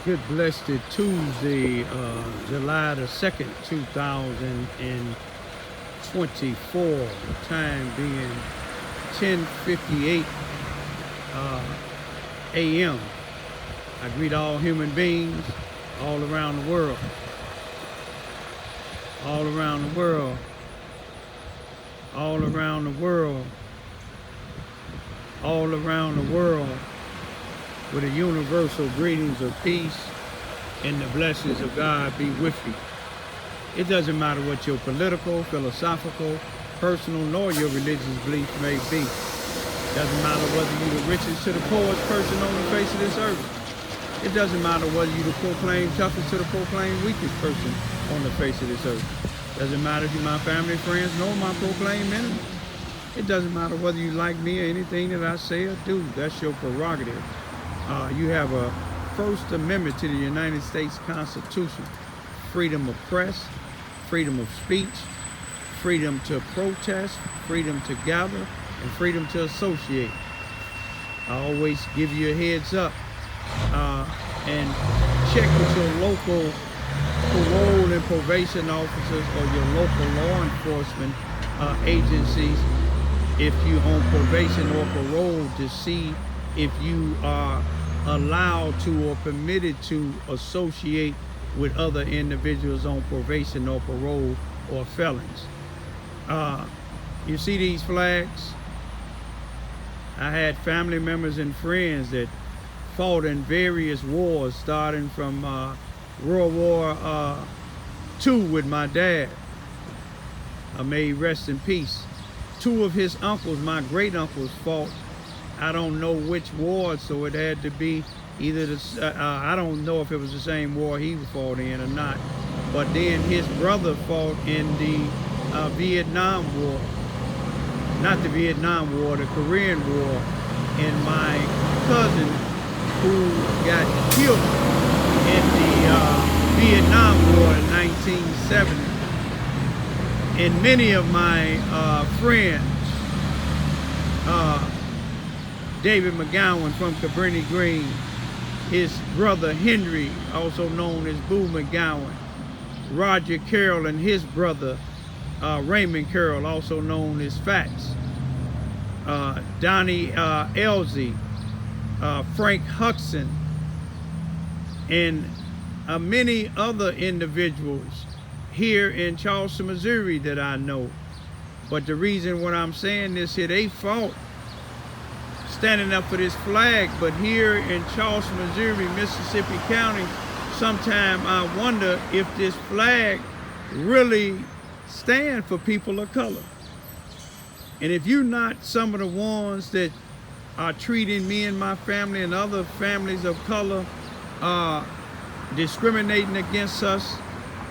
Good blessed Tuesday, July the 2nd, 2024. Time being 10:58 a.m. I greet all human beings all around the world. All around the world. All around the world. All around the world. With the universal greetings of peace and the blessings of God be with you. It doesn't matter what your political, philosophical, personal, nor your religious belief may be. It doesn't matter whether you're the richest to the poorest person on the face of this earth. It doesn't matter whether you the proclaimed toughest to the proclaimed weakest person on the face of this earth. It doesn't matter if you're my family, friends, nor my proclaimed enemies. It doesn't matter whether you like me or anything that I say or do. That's your prerogative. You have a First Amendment to the United States Constitution. Freedom of press, freedom of speech, freedom to protest, freedom to gather, and freedom to associate. I always give you a heads up and check with your local parole and probation officers or your local law enforcement agencies if you on probation or parole to see if you are allowed to or permitted to associate with other individuals on probation or parole or felons. You see these flags? I had family members and friends that fought in various wars, starting from World War II with my dad. May he rest in peace. Two of his uncles, my great uncles, fought. I don't know which war, so it had to be either the, I don't know if it was the same war he fought in or not. But then his brother fought in the Vietnam War. Not the Vietnam War, the Korean War. And my cousin, who got killed in the Vietnam War in 1970. And many of my friends, David McGowan from Cabrini Green, his brother Henry, also known as Boo McGowan, Roger Carroll and his brother Raymond Carroll, also known as Fats, Donnie Elsie, Frank Huxon, and many other individuals here in Charleston, Missouri that I know. But the reason what I'm saying this here, they fought standing up for this flag, but here in Charleston, Missouri, Mississippi County, sometime I wonder if this flag really stands for people of color. And if you're not some of the ones that are treating me and my family and other families of color, discriminating against us,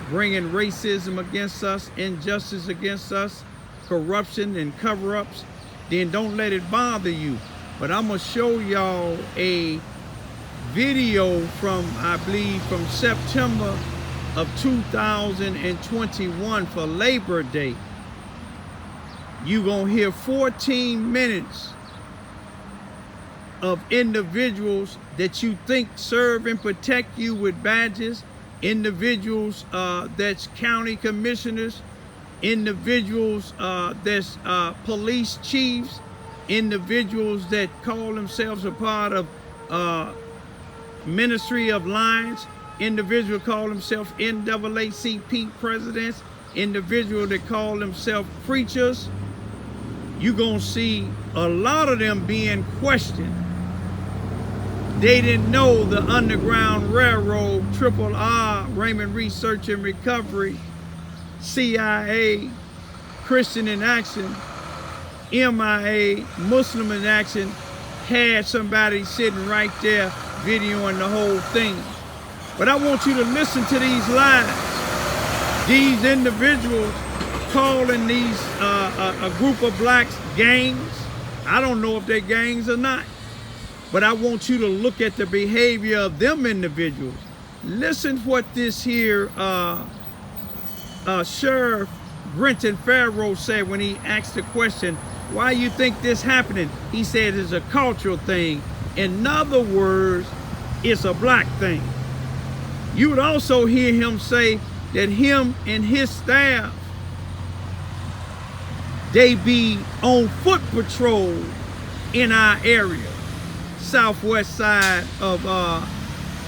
bringing racism against us, injustice against us, corruption and cover-ups, then don't let it bother you. But I'm gonna show y'all a video from, I believe, from September of 2021 for Labor Day. You gonna hear 14 minutes of individuals that you think serve and protect you with badges, individuals that's county commissioners, individuals that's police chiefs, individuals that call themselves a part of Ministry of Lions, individuals call themselves NAACP presidents, individuals that call themselves preachers. You're gonna see a lot of them being questioned. They didn't know the Underground Railroad, RRR, Raymond Research and Recovery, CIA, Christian in Action, MIA, Muslim in Action, had somebody sitting right there videoing the whole thing. But I want you to listen to these lies. These individuals calling these a group of blacks gangs. I don't know if they're gangs or not, but I want you to look at the behavior of them individuals. Listen what this here Sheriff Brenton Farrow said when he asked the question, why you think this happening? He said it's a cultural thing. In other words, it's a black thing. You would also hear him say that him and his staff, they be on foot patrol in our area, southwest side of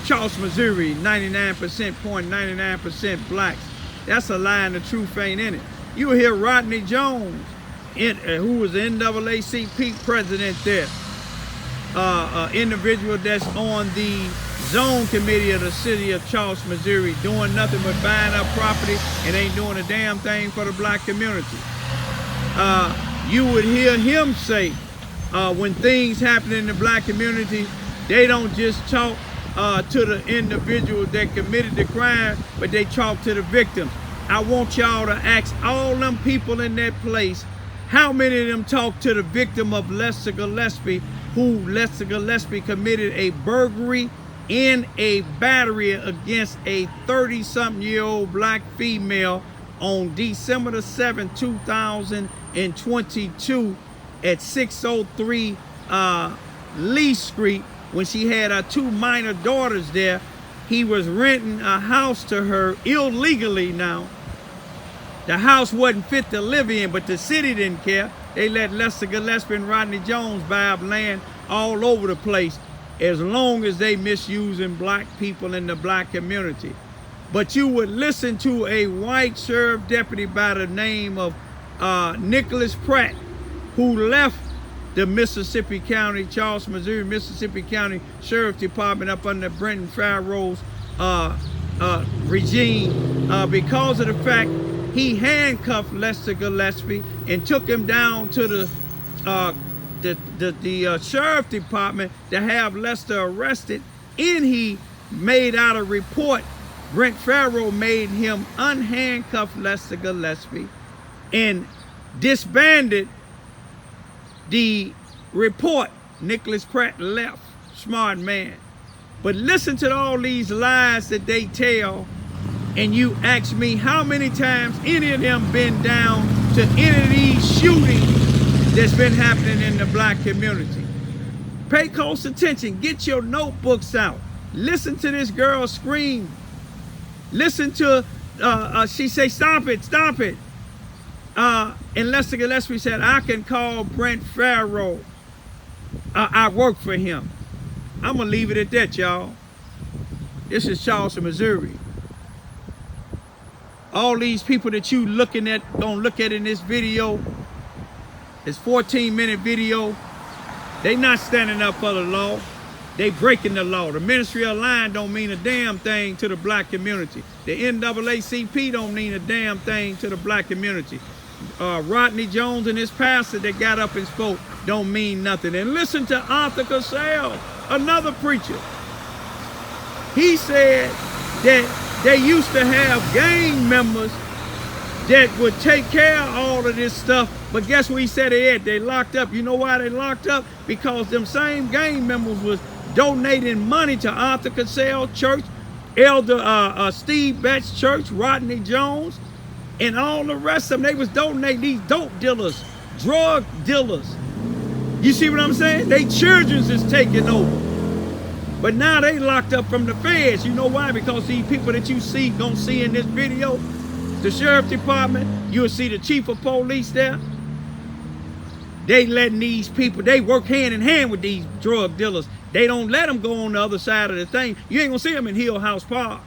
Charleston, Missouri, 99% blacks. That's a lie, and the truth ain't in it. You hear Rodney Jones, who was the NAACP president there, individual that's on the zone committee of the city of Charleston, Missouri, doing nothing but buying up property and ain't doing a damn thing for the black community. You would hear him say, when things happen in the black community, they don't just talk to the individual that committed the crime, but they talk to the victims. I want y'all to ask all them people in that place, how many of them talk to the victim of Lester Gillespie, who Lester Gillespie committed a burglary and a battery against a 30-something-year-old black female on December the 7th, 2022 at 603 Lee Street, when she had her 2 minor daughters there. He was renting a house to her illegally now. The house wasn't fit to live in, but the city didn't care. They let Lester Gillespie and Rodney Jones buy up land all over the place as long as they misusing black people in the black community. But you would listen to a white sheriff deputy by the name of Nicholas Pratt, who left the Mississippi County, Charleston, Missouri, Mississippi County Sheriff Department up under Brenton Farrow's regime because of the fact he handcuffed Lester Gillespie and took him down to the Sheriff Department to have Lester arrested, and he made out a report. Brent Farrow made him unhandcuff Lester Gillespie and disbanded the report. Nicholas Pratt left, smart man. But listen to all these lies that they tell, and you ask me how many times any of them been down to any of these shootings that's been happening in the black community. Pay close attention, get your notebooks out. Listen to this girl scream. Listen to, she say, stop it, stop it. And Lester Gillespie said, I can call Brent Farrow. I work for him. I'm going to leave it at that, y'all. This is Charleston, Missouri. All these people that you gonna look at in this video, this 14-minute video, they not standing up for the law. They breaking the law. The Ministry of Lying don't mean a damn thing to the black community. The NAACP don't mean a damn thing to the black community. Rodney Jones and his pastor that got up and spoke don't mean nothing. And listen to Arthur Cassell, another preacher. He said that they used to have gang members that would take care of all of this stuff, but guess what he said they had? They locked up. You know why they locked up? Because them same gang members was donating money to Arthur Cassell Church, Elder Steve Betts Church, Rodney Jones, and all the rest of them. They was donating these dope dealers, drug dealers. You see what I'm saying? They children's is taking over. But now they locked up from the feds. You know why? Because these people that you see, gonna see in this video, the Sheriff Department, you'll see the Chief of Police there. They letting these people, they work hand in hand with these drug dealers. They don't let them go on the other side of the thing. You ain't gonna see them in Hill House Park.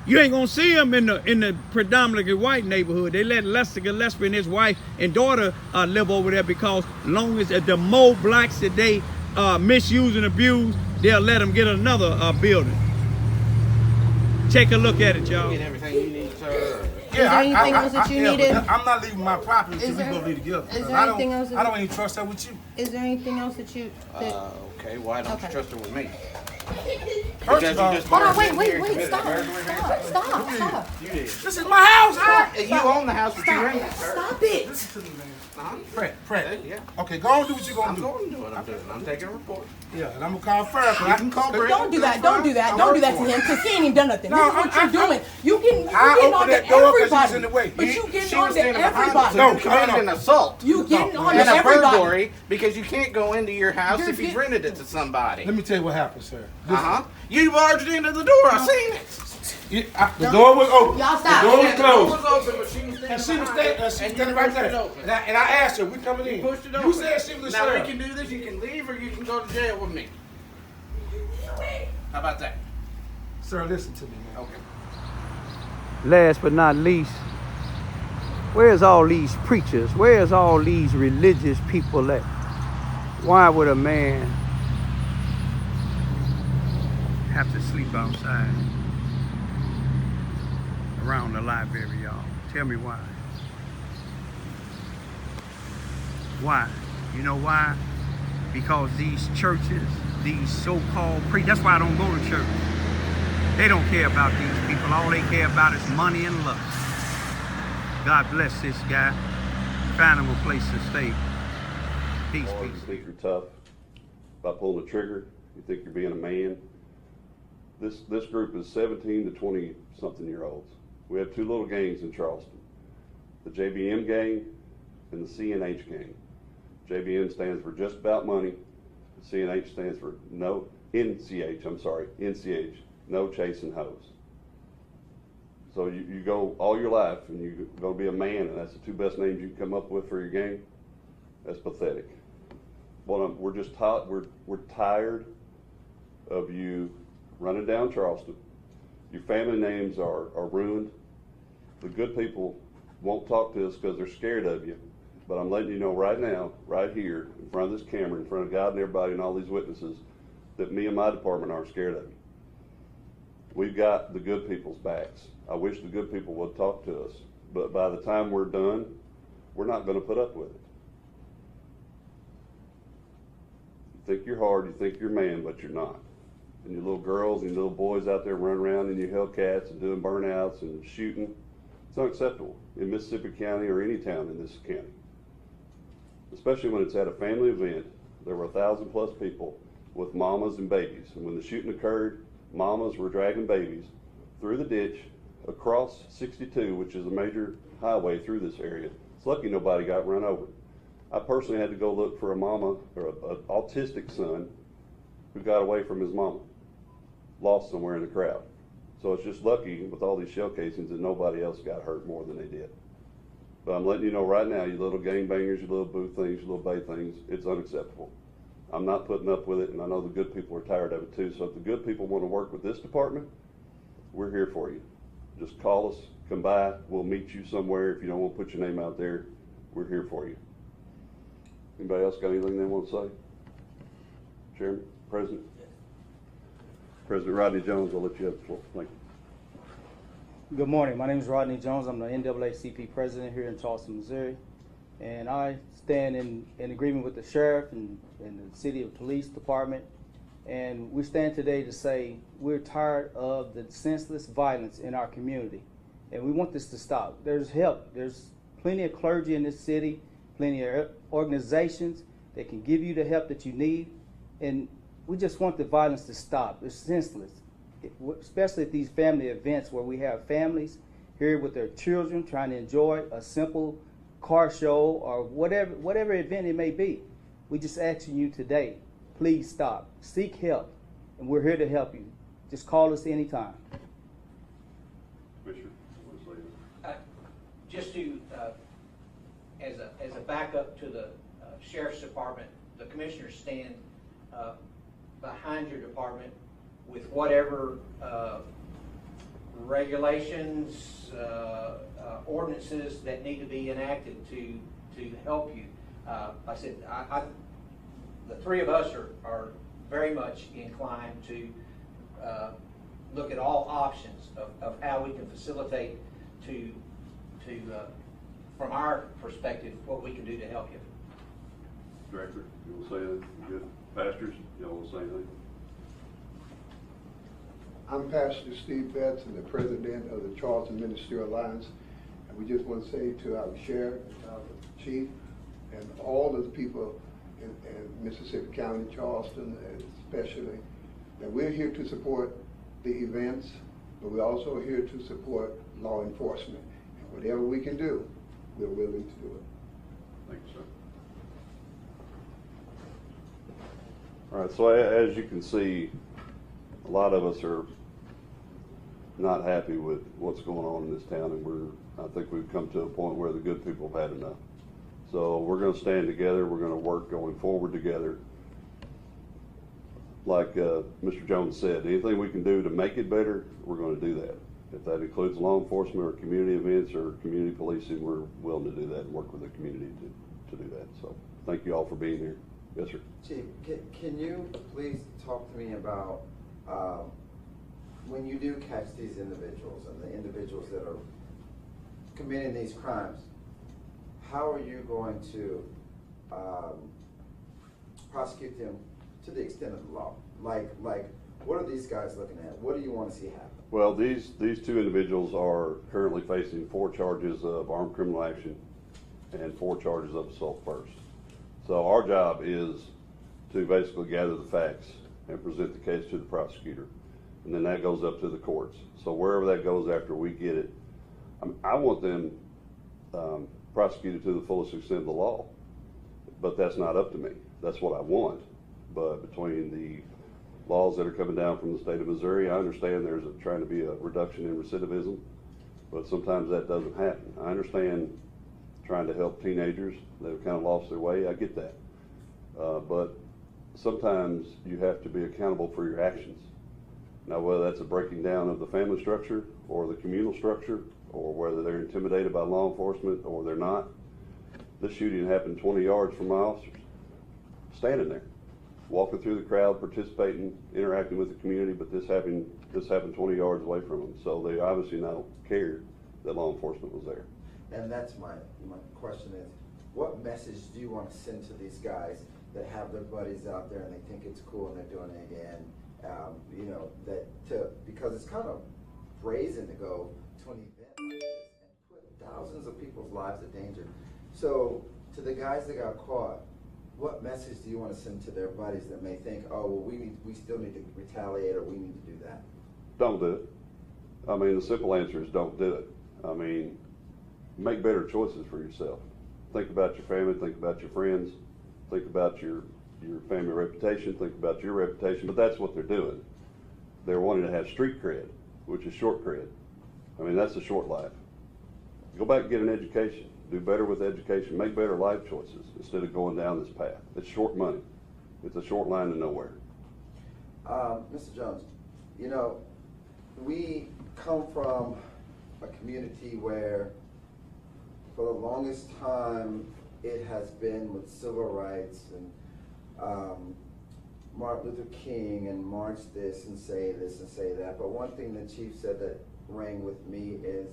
You ain't gonna see them in the predominantly white neighborhood. They let Lester Gillespie and his wife and daughter live over there because long as the more blacks that they misuse and abuse, they'll let them get another building. Take a look at it, y'all. Get everything you need, sir. Is there anything else that you needed? I'm not leaving my property until we go leave together. Is there anything else? I don't even trust her with you. Is there anything else that you? Okay, why don't you trust her with me? First of all, hold on, wait, stop. You did. This is my house. You own the house, but you rent it, sir. Stop it. Listen to me, man. Fred. Yeah. Okay, go on and do what you're going I'm to do. going to do what I'm doing. I'm taking a report. Yeah, and I'm going to call Fred. You can call Brent. Don't do that. Don't do that to him, because he ain't even done nothing. No, This is what you're doing. You getting on to that door 'cause everybody. she's in the way. But you getting She on was to standing behind us, everybody. so you committed an assault. You getting on to And a everybody. burglary because you can't go into your house if you've rented it to somebody. Let me tell you what happened, sir. You barged into the door. I seen it. The door was open. Y'all stop. The door was Yeah, the door closed. was open, but she was And standing she was behind it, standing right there. pushed it open. And I asked her, we coming in. Pushed it You open. said she was a Now we sheriff. can do this. You can leave, or you can go to jail with me. How about that? Sir, listen to me, man. Okay. Last but not least, where's all these preachers? Where's all these religious people at? Why would a man have to sleep outside around the library, y'all? Tell me why. Why? You know why? Because these churches, these so-called preachers, that's why I don't go to church. They don't care about these people. All they care about is money and lust. God bless this guy. Find him a place to stay. Peace, Or you peace. think you're tough by pulling the trigger. You think you're being a man. This group is 17 to 20 something year olds. We have two little gangs in Charleston, the JBM gang and the CNH gang. JBM stands for just about money. The CNH stands for NCH, no chasing hoes. So you go all your life and you go be a man, and that's the two best names you can come up with for your gang. That's pathetic. Well, we're just taught, we're tired of you running down Charleston. Your family names are ruined. The good people won't talk to us because they're scared of you. But I'm letting you know right now, right here, in front of this camera, in front of God and everybody and all these witnesses, that me and my department aren't scared of you. We've got the good people's backs. I wish the good people would talk to us. But by the time we're done, we're not going to put up with it. You think you're hard, you think you're a man, but you're not. And your little girls and your little boys out there running around in your Hellcats and doing burnouts and shooting, it's unacceptable in Mississippi County or any town in this county. Especially when it's at a family event. There were 1,000+ people with mamas and babies. And when the shooting occurred, mamas were dragging babies through the ditch across 62, which is a major highway through this area. It's lucky nobody got run over. I personally had to go look for a mama or an autistic son who got away from his mama, lost somewhere in the crowd. So it's just lucky with all these shell casings that nobody else got hurt more than they did. But I'm letting you know right now, you little gangbangers, you little boo things, you little bay things, it's unacceptable. I'm not putting up with it, and I know the good people are tired of it too. So if the good people want to work with this department, we're here for you. Just call us, come by, we'll meet you somewhere. If you don't want to put your name out there, we're here for you. Anybody else got anything they want to say? Chairman, President? President Rodney Jones, I'll let you have the floor. Thank you. Good morning. My name is Rodney Jones. I'm the NAACP president here in Charleston, Missouri. And I stand in agreement with the sheriff and the city of police department. And we stand today to say we're tired of the senseless violence in our community. And we want this to stop. There's help. There's plenty of clergy in this city, plenty of organizations that can give you the help that you need. And we just want the violence to stop. It's senseless. Especially at these family events where we have families here with their children trying to enjoy a simple car show or whatever event it may be. We just asking you today, please stop. Seek help, and we're here to help you. Just call us anytime. Commissioner, you want to say Just to, as a backup to the sheriff's department, the commissioners stand behind your department with whatever regulations, ordinances that need to be enacted to help you. Like I said, the three of us are very much inclined to look at all options of how we can facilitate to from our perspective, what we can do to help you. Director, you want to say anything? Good. Pastors, y'all want to say anything? I'm Pastor Steve Betts, and the president of the Charleston Ministerial Alliance. And we just want to say to our sheriff, our chief, and all of the people in Mississippi County, Charleston especially, that we're here to support the events, but we're also here to support law enforcement. And whatever we can do, we're willing to do it. Thank you, sir. All right, so as you can see, a a lot of us are not happy with what's going on in this town, and I think we've come to a point where the good people have had enough. So we're going to stand together. We're going to work going forward together. Like Mr. Jones said, anything we can do to make it better, we're going to do that. If that includes law enforcement or community events or community policing, we're willing to do that and work with the community to do that. So thank you all for being here. Yes, sir. Chief, can you please talk to me about when you do catch these individuals and the individuals that are committing these crimes, how are you going to prosecute them to the extent of the law? Like, what are these guys looking at? What do you want to see happen? Well, these two individuals are currently facing 4 charges of armed criminal action and 4 charges of assault first. So our job is to basically gather the facts and present the case to the prosecutor. And then that goes up to the courts. So wherever that goes after we get it, I want them prosecuted to the fullest extent of the law, but that's not up to me. That's what I want. But between the laws that are coming down from the state of Missouri, I understand there's trying to be a reduction in recidivism, but sometimes that doesn't happen. I understand trying to help teenagers that have kind of lost their way. I get that. But sometimes you have to be accountable for your actions. Now, whether that's a breaking down of the family structure or the communal structure, or whether they're intimidated by law enforcement or they're not. This shooting happened 20 yards from my officers, standing there, walking through the crowd, participating, interacting with the community, but this happened 20 yards away from them. So they obviously don't care that law enforcement was there. And that's my question is, what message do you want to send to these guys that have their buddies out there and they think it's cool and they're doing it again? You know, because it's kind of brazen to go to an event like this and put thousands of people's lives in danger. So to the guys that got caught, what message do you want to send to their buddies that may think, oh, well, we still need to retaliate or we need to do that? Don't do it. I mean, the simple answer is don't do it. I mean, make better choices for yourself. Think about your family, think about your friends, think about your family reputation, think about your reputation, but that's what they're doing. They're wanting to have street cred, which is short cred. I mean, that's a short life. Go back and get an education. Do better with education. Make better life choices instead of going down this path. It's short money. It's a short line to nowhere. Mr. Jones, you know, we come from a community where for the longest time it has been with civil rights and Martin Luther King and march this and say that. But one thing the chief said that rang with me is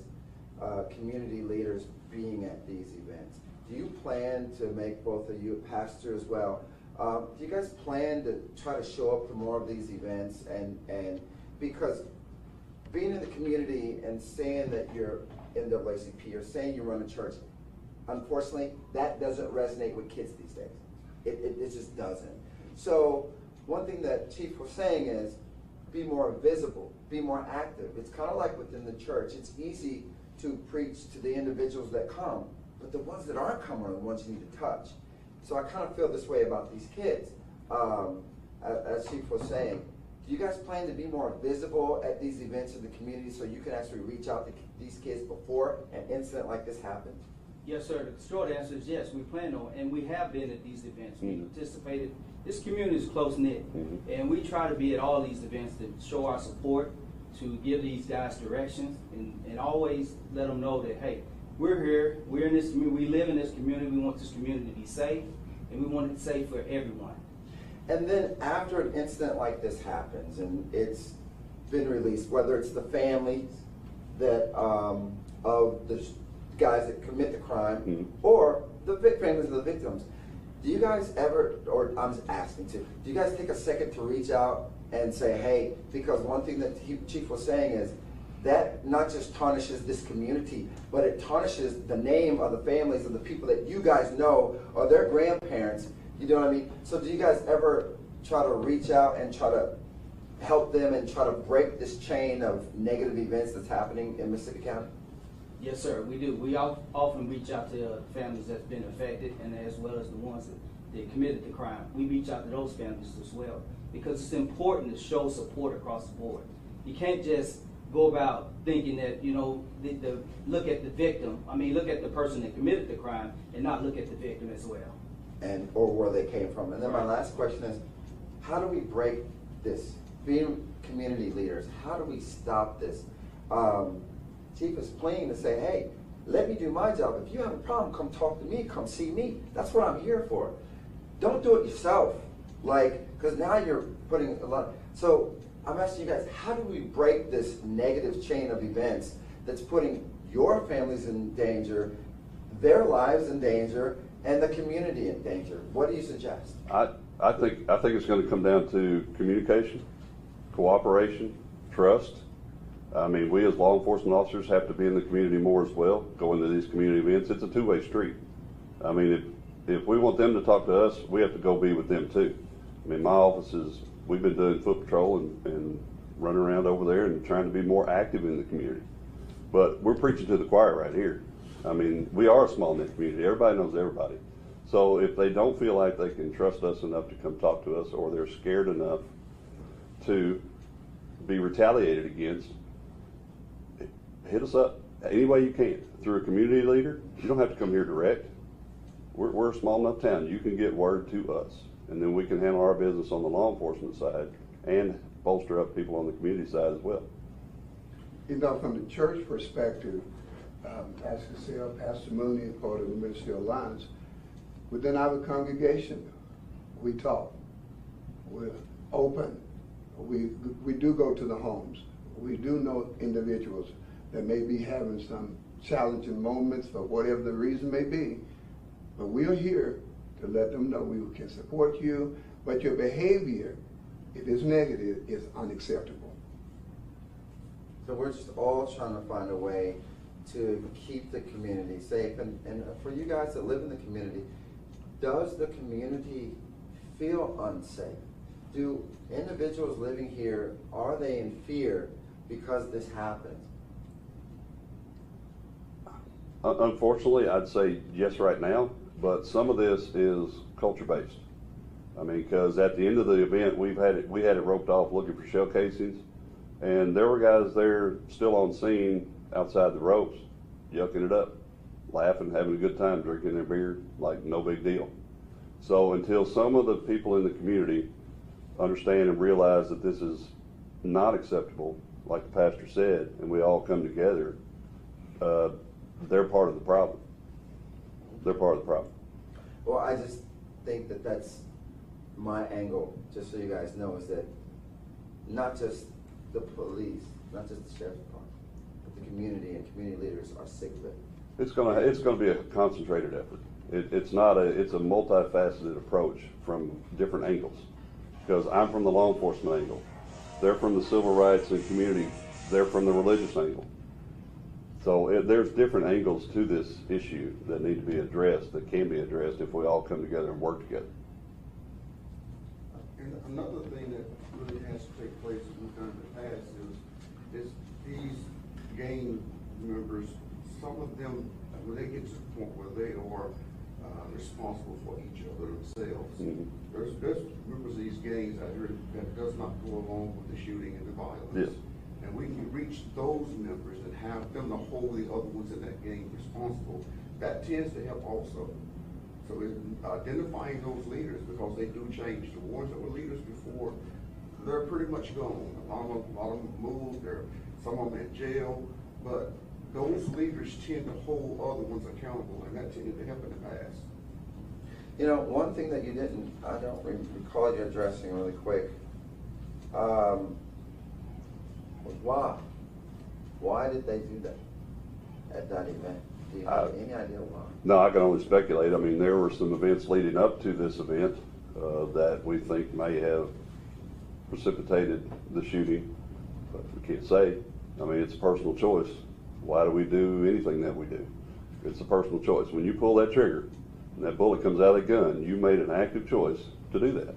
community leaders being at these events. Do you plan to make both of you a pastor as well? Do you guys plan to try to show up to more of these events? And because being in the community and saying that you're NAACP or saying you run a church, unfortunately, that doesn't resonate with kids these days. It just doesn't. So one thing that Chief was saying is be more visible, be more active. It's kind of like within the church. It's easy to preach to the individuals that come, but the ones that aren't coming are the ones you need to touch. So I kind of feel this way about these kids. As Chief was saying, do you guys plan to be more visible at these events in the community so you can actually reach out to these kids before an incident like this happens? Yes, sir. The short answer is yes, we plan on, and we have been at these events. We participated. This community is close-knit, and we try to be at all these events to show our support, to give these guys directions, and always let them know that, hey, we're here, we're in this community, we live in this community, we want this community to be safe, and we want it safe for everyone. And then after an incident like this happens, and it's been released, whether it's the families that of the guys that commit the crime, or the families of the victims, do you guys ever, or I'm just asking to, do you guys take a second to reach out and say, hey, because one thing that Chief was saying is that not just tarnishes this community, but it tarnishes the name of the families of the people that you guys know or their grandparents, you know what I mean? So do you guys ever try to reach out and try to help them and try to break this chain of negative events that's happening in Mississippi County? Yes, sir, we do. We often reach out to families that's been affected, and as well as the ones that committed the crime. We reach out to those families as well. because it's important to show support across the board. You can't just go about thinking that, you know, look at the victim, look at the person that committed the crime and not look at the victim as well. And, or where they came from. And then my last question is, how do we break this? Being community leaders, how do we stop this? Chief is playing to say, hey, let me do my job. If you have a problem, come talk to me, come see me. That's what I'm here for. Don't do it yourself. Because now you're putting a lot. So I'm asking you guys, how do we break this negative chain of events that's putting your families in danger, their lives in danger, and the community in danger? What do you suggest? I think it's going to come down to communication, cooperation, trust. We as law enforcement officers have to be in the community more as well, go into these community events. It's a two-way street. If we want them to talk to us, we have to go be with them too. My office we've been doing foot patrol and running around over there and trying to be more active in the community. But we're preaching to the choir right here. We are a small knit community. Everybody knows everybody. So if they don't feel like they can trust us enough to come talk to us, or they're scared enough to be retaliated against, hit us up any way you can. Through a community leader, you don't have to come here direct. We're a small enough town. You can get word to us, and then we can handle our business on the law enforcement side and bolster up people on the community side as well. From the church perspective, Pastor Cassell, Pastor Mooney, part of the Ministry Alliance, within our congregation, we talk. We're open. We do go to the homes. We do know individuals that may be having some challenging moments for whatever the reason may be, but we are here to let them know we can support you, but your behavior, if it's negative, is unacceptable. So we're just all trying to find a way to keep the community safe. And for you guys that live in the community, does the community feel unsafe? Do individuals living here, are they in fear because this happens? Unfortunately, I'd say yes right now, but some of this is culture-based. Because at the end of the event, we had it roped off looking for shell casings, and there were guys there still on scene outside the ropes, yucking it up, laughing, having a good time, drinking their beer, like no big deal. So until some of the people in the community understand and realize that this is not acceptable, like the pastor said, and we all come together, they're part of the problem. They're part of the problem. Well, I just think that that's my angle, just so you guys know, is that not just the police, not just the sheriff's department, but the community and community leaders are sick of it. It's gonna be a concentrated effort. It's a multifaceted approach from different angles. Because I'm from the law enforcement angle, they're from the civil rights and community, they're from the religious angle. So there's different angles to this issue that need to be addressed, that can be addressed if we all come together and work together. And another thing that really has to take place as we've done in the past is these gang members, some of them, when they get to the point where they are responsible for each other themselves, there's members of these gangs out here that does not go along with the shooting and the violence. Yes. And we can reach those members and have them to hold the other ones in that gang responsible. That tends to help also. So it's identifying those leaders, because they do change. The ones that were leaders before, they're pretty much gone. A lot of them moved, some of them in jail, but those leaders tend to hold other ones accountable, and that tended to help in the past. One thing that I don't recall you addressing really quick, was why? Why did they do that at that event? Do you have any idea why? No, I can only speculate. There were some events leading up to this event that we think may have precipitated the shooting, but we can't say. It's a personal choice. Why do we do anything that we do? It's a personal choice. When you pull that trigger and that bullet comes out of the gun, you made an active choice to do that.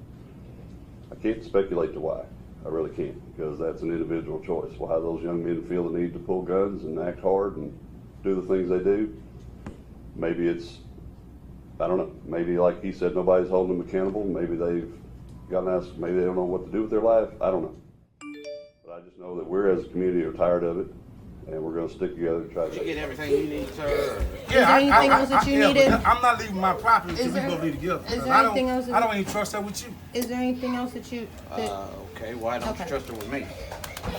I can't speculate to why. I really can't, because that's an individual choice. Why those young men feel the need to pull guns and act hard and do the things they do. Maybe it's, I don't know, maybe like he said, nobody's holding them accountable. Maybe they've God knows, maybe they don't know what to do with their life. I don't know. But I just know that we're, as a community, are tired of it, and we're going to stick together and try to. Did you get everything you need, sir? Yeah, anything else that you needed? But I'm not leaving my property until we there- go leave together. is 'Cause there I don't- anything else that- I don't even trust that with you. Is there anything else that you? Okay, why don't Okay. you trust her with me? First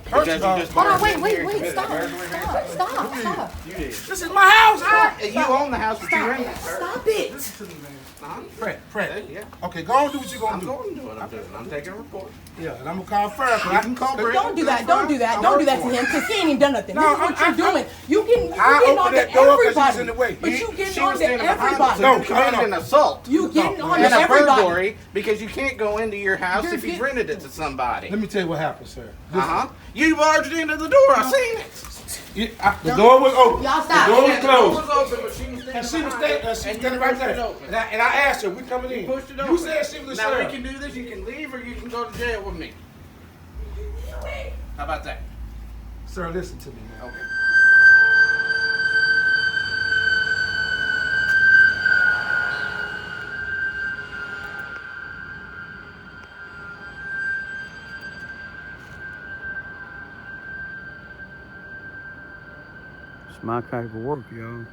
Because of all, you just Hold on, barged in wait, here and wait, committed a stop, burglary. stop. You did. this is my house, huh? You own the house, but you rented it, sir. Stop it. Listen to me, man. Uh-huh. Fred. Yeah. Okay, go on and do what you're I'm gonna do. going to do what I'm doing. I'm taking a report. Yeah, and I'm gonna call fire. You can call Brent. Don't do that. Don't do that. Don't do that to him because he ain't even done nothing. No, This is what I- you're doing. You getting I on opened to that door 'cause he was everybody. in the way. But you She getting on was to standing behind us, everybody. so No, you committed an assault. You getting on to And a everybody. burglary because you can't go into your house You're if you've get- rented it to somebody. Let me tell you what happened, sir. Uh-huh. You barged into the door. I seen it. The door was open. Y'all stop. The door was Yeah, the door closed. was open, but she was And she standing was behind it, standing and you right pushed it there. open. And I asked her, we coming in. You pushed it open. You said she was a Now we sheriff. can do this. You can leave, or you can go to jail with me. How about that? Sir, listen to me, man. Okay. It's my type of work, y'all.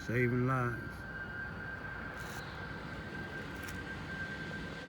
Saving lives.